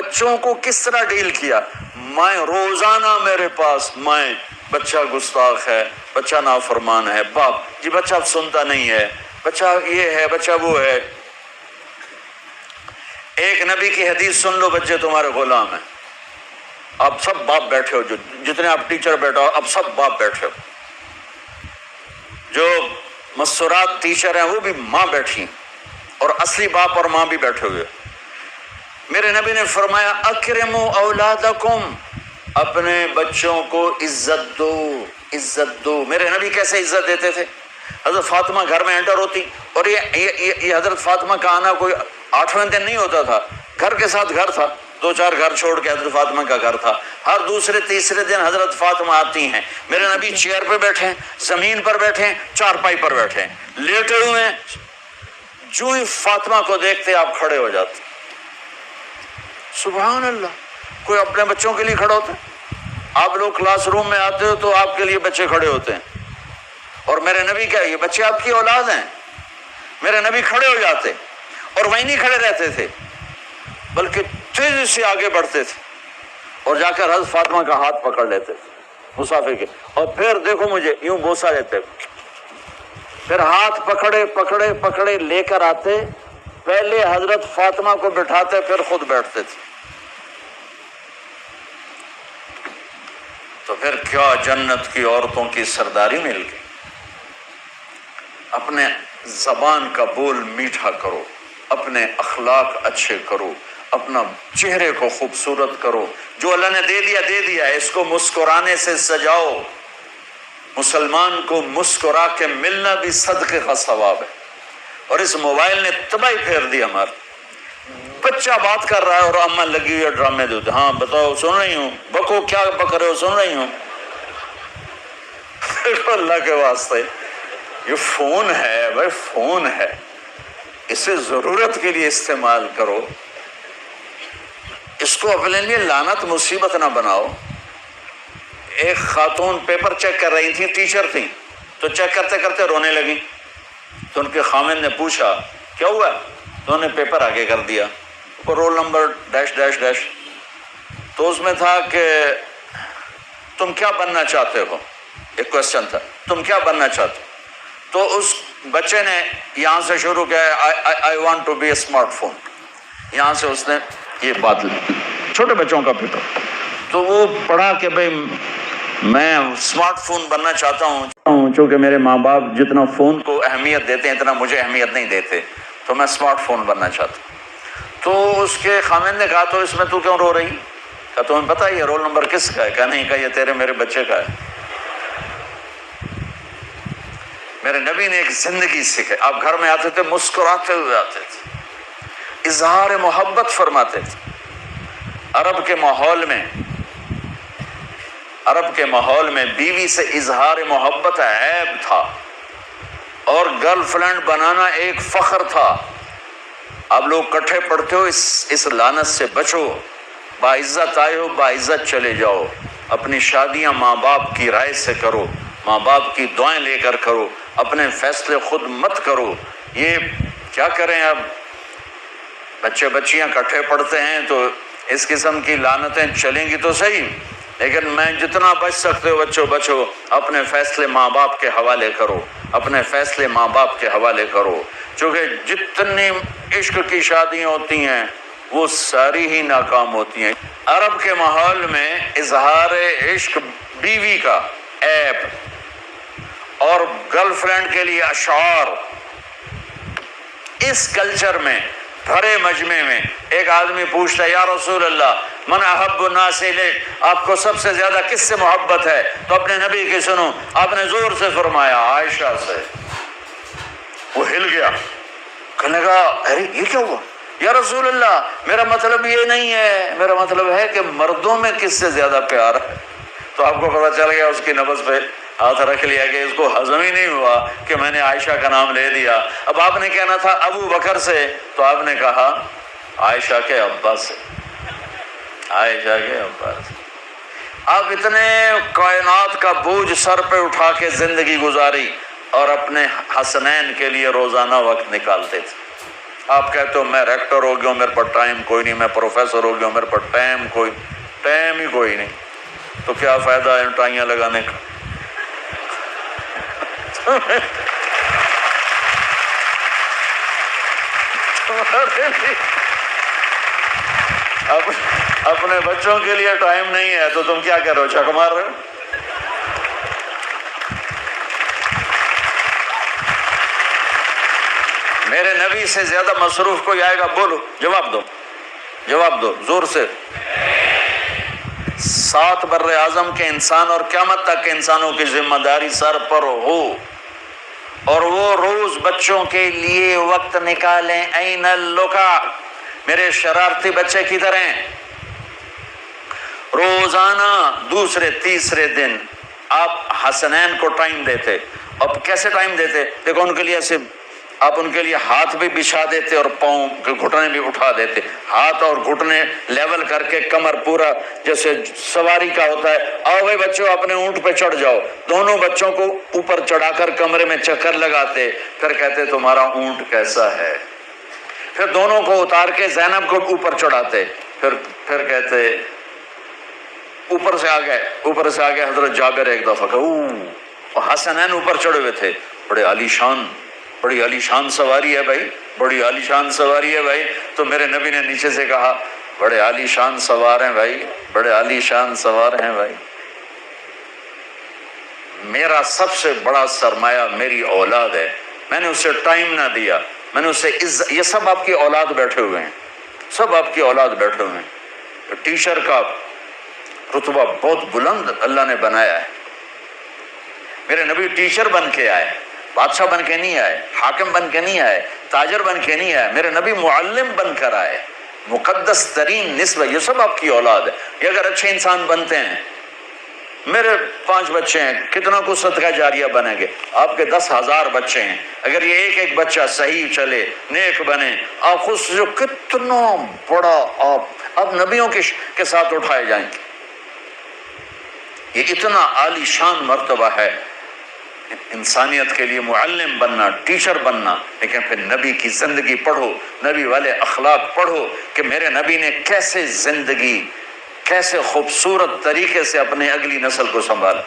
بچوں کو کس طرح ڈیل کیا؟ میں روزانہ میرے پاس بچہ گستاخ ہے، بچہ نافرمان ہے، باپ جی بچہ اب سنتا نہیں ہے، بچہ یہ ہے، بچہ وہ ہے۔ ایک نبی کی حدیث سن لو، بچے تمہارے غلام ہیں۔ آپ سب باپ بیٹھے ہو، جتنے آپ ٹیچر بیٹھا ہو اب سب باپ بیٹھے ہو، جو مستورات ٹیچر ہیں وہ بھی ماں بیٹھی، اور اصلی باپ اور ماں بھی بیٹھے ہوئے۔ میرے نبی نے فرمایا اکرموا اولادکم، اپنے بچوں کو عزت دو، عزت دو۔ میرے نبی کیسے عزت دیتے تھے؟ حضرت فاطمہ گھر میں انٹر ہوتی، اور یہ حضرت فاطمہ کا آنا کوئی 8ویں دن نہیں ہوتا تھا، گھر کے ساتھ گھر تھا، 2-4 گھر چھوڑ کے حضرت فاطمہ کا گھر تھا۔ ہر دوسرے تیسرے دن حضرت فاطمہ آتی ہیں، میرے نبی چیئر پہ بیٹھے ہیں، زمین پر بیٹھے ہیں، چارپائی پر بیٹھے ہیں، لیٹے ہوئے ہیں، جو ہی فاطمہ کو دیکھتے آپ کھڑے ہو جاتے۔ سبحان اللہ، کوئی اپنے بچوں کے لیے کھڑا ہوتا ہے؟ آپ لوگ کلاس روم میں آتے ہو تو آپ کے لیے بچے کھڑے ہوتے ہیں، اور میرے نبی کیا یہ بچے آپ کی اولاد ہیں؟ میرے نبی کھڑے ہو جاتے، اور وہیں نہیں کھڑے رہتے تھے بلکہ تیزی سے آگے بڑھتے تھے، اور جا کر حضرت فاطمہ کا ہاتھ پکڑ لیتے تھے مسافر کے، اور پھر دیکھو مجھے یوں بوسا لیتے، پھر ہاتھ پکڑے پکڑے پکڑے لے کر آتے، پہلے حضرت فاطمہ کو بٹھاتے پھر خود بیٹھتے تھے۔ تو پھر کیا جنت کی عورتوں کی سرداری مل گئی۔ اپنے زبان کا بول میٹھا کرو، اپنے اخلاق اچھے کرو، اپنا چہرے کو خوبصورت کرو، جو اللہ نے دے دیا دے دیا، اس کو مسکرانے سے سجاؤ۔ مسلمان کو مسکرا کے ملنا بھی صدقے کا ثواب ہے، اور اس موبائل نے تباہی پھیر دی ہمارا۔ بچہ بات کر رہا ہے اور اماں لگی ہوئی ہے ڈرامے دیتے، ہاں بتاؤ سن رہی ہوں، بکو کیا بک رہے ہو، سن رہی ہوں۔ اللہ کے واسطے یہ فون ہے بھائی، فون ہے، اسے ضرورت کے لیے استعمال کرو، اس کو اپنے لیے لعنت مصیبت نہ بناؤ۔ ایک خاتون پیپر چیک کر رہی تھی، ٹیچر تھی، تو چیک کرتے کرتے رونے لگی، تو ان کے خامن نے پوچھا کیا ہوا؟ تو انہوں نے پیپر آگے کر دیا، roll number dash dash dash, تو اس میں تھا کہ تم کیا بننا چاہتے ہو، ایک کوشچن تھا، تم کیا بننا چاہتے ہو؟ تو اس بچے نے یہاں سے شروع کیا، I want to be a smart phone, یہاں سے اس نے یہ بات لی، چھوٹے بچوں کا پیپر، تو وہ پڑھا کہ بھئی میں اسمارٹ فون بننا چاہتا ہوں، چونکہ میرے ماں باپ جتنا فون کو اہمیت دیتے ہیں اتنا مجھے اہمیت نہیں دیتے، تو میں اسمارٹ فون بننا چاہتا ہوں۔ تو اس کے خامن نے کہا تو اس میں تو کیوں رو رہی؟ کہا تمہیں پتہ یہ رول نمبر کس کا ہے؟ کہا نہیں، کہا یہ تیرے میرے بچے کا ہے۔ میرے نبی نے ایک زندگی سکھائی، آپ گھر میں آتے تھے مسکراتے ہوئے آتے تھے، اظہار محبت فرماتے تھے۔ عرب کے ماحول میں بیوی سے اظہار محبت عیب تھا، اور گرل فرینڈ بنانا ایک فخر تھا۔ آپ لوگ کٹھے پڑھتے ہو، اس لعنت سے بچو، باعزت آئے ہو باعزت چلے جاؤ، اپنی شادیاں ماں باپ کی رائے سے کرو، ماں باپ کی دعائیں لے کر کرو، اپنے فیصلے خود مت کرو۔ یہ کیا کریں، اب بچے بچیاں کٹھے پڑھتے ہیں تو اس قسم کی لعنتیں چلیں گی تو صحیح، لیکن میں جتنا بچ سکتے ہو بچو بچو، اپنے فیصلے ماں باپ کے حوالے کرو، اپنے فیصلے ماں باپ کے حوالے کرو، چونکہ جتنی عشق کی شادیاں ہوتی ہیں وہ ساری ہی ناکام ہوتی ہیں۔ عرب کے ماحول میں اظہار عشق بیوی کا عیب، اور گرل فرینڈ کے لیے اشعار، اس کلچر میں بھرے مجمع میں ایک آدمی پوچھتا ہے یا رسول اللہ من احب الناس الیک، آپ کو سب سے زیادہ کس سے محبت ہے؟ تو اپنے نبی کی سنو، آپ نے زور سے فرمایا عائشہ سے۔ وہ ہل گیا، کہنے لگا ارے یہ کیا ہوا یا رسول اللہ، میرا مطلب یہ نہیں ہے، میرا مطلب ہے کہ مردوں میں کس سے زیادہ پیار ہے۔ تو آپ کو پتہ چل گیا، اس کی نبض پہ ہاتھ رکھ لیا کہ اس کو ہضم ہی نہیں ہوا کہ میں نے عائشہ کا نام لے دیا۔ اب آپ نے کہنا تھا ابو بکر سے، تو آپ نے کہا عائشہ کے ابا سے، عائشہ کے ابا سے۔ آپ اتنے کائنات کا بوجھ سر پہ اٹھا کے زندگی گزاری، اور اپنے حسنین کے لیے روزانہ وقت نکالتے تھے۔ آپ کہتے ہو میں ریکٹر ہو گیا ہوں، میرے پر ٹائم کوئی نہیں، میں پروفیسر ہو گیا ہوں، میرے پر ٹائم ہی کوئی نہیں، تو کیا فائدہ ہے ٹائیاں لگانے کا؟ اب اپنے بچوں کے لیے ٹائم نہیں ہے تو تم کیا کر رہے ہو، چھک مار رہے ہو؟ میرے نبی سے زیادہ مصروف کوئی آئے گا؟ بولو، جواب دو زور سے۔ 7 بر اعظم کے انسان اور قیامت تک کے انسانوں کی ذمہ داری سر پر ہو، اور وہ روز بچوں کے لیے وقت نکالیں۔ این اللقا، میرے شرارتی بچے کدھر ہیں؟ روزانہ دوسرے تیسرے دن آپ حسنین کو ٹائم دیتے۔ اب کیسے ٹائم دیتے؟ دیکھو ان کے لیے ایسے آپ ان کے لیے ہاتھ بھی بچھا دیتے اور پاؤں کے گھٹنے بھی اٹھا دیتے، ہاتھ اور گھٹنے لیول کر کے، کمر پورا جیسے سواری کا ہوتا ہے۔ آؤ بھائی بچوں اپنے اونٹ پہ چڑھ جاؤ، دونوں بچوں کو اوپر چڑھا کر کمرے میں چکر لگاتے، پھر کہتے تمہارا اونٹ کیسا ہے؟ پھر دونوں کو اتار کے زینب کو اوپر چڑھاتے، پھر کہتے اوپر سے آ گئے حضرت جابر ایک دفعہ کہ حسنین اوپر چڑھے ہوئے تھے، بڑی عالی شان سواری ہے بھائی، بڑی عالی شان سواری ہے بھائی، تو میرے نبی نے نیچے سے کہا بڑے عالی شان سوار ہیں بھائی، بڑے عالی شان سوار ہیں بھائی، میرا سب سے بڑا سرمایہ میری اولاد ہے، میں نے اسے ٹائم نہ دیا، میں نے اسے یہ سب آپ کی اولاد بیٹھے ہوئے ہیں، سب آپ کی اولاد بیٹھے ہوئے ہیں۔ ٹیچر کا رتبہ بہت بلند اللہ نے بنایا ہے، میرے نبی ٹیچر بن کے آئے، بادشاہ بن کے نہیں آئے، حاکم بن کے نہیں آئے، تاجر بن کے نہیں آئے، میرے نبی معلم بن کر آئے، مقدس ترین نسبہ، یہ سب آپ کی اولاد ہے۔ یہ اگر اچھے انسان بنتے ہیں، میرے 5 بچے ہیں، کتنا کو صدقہ جاریہ بنیں گے؟ آپ کے 10,000 بچے ہیں، اگر یہ ایک بچہ صحیح چلے، نیک بنے، آپ خود سے کتنا بڑا آپ نبیوں کے ساتھ اٹھائے جائیں گے۔ یہ اتنا عالی شان مرتبہ ہے انسانیت کے لیے، معلم بننا، ٹیچر بننا، لیکن پھر نبی کی زندگی پڑھو، نبی والے اخلاق پڑھو کہ میرے نبی نے کیسے زندگی، کیسے خوبصورت طریقے سے اپنے اگلی نسل کو سنبھالا۔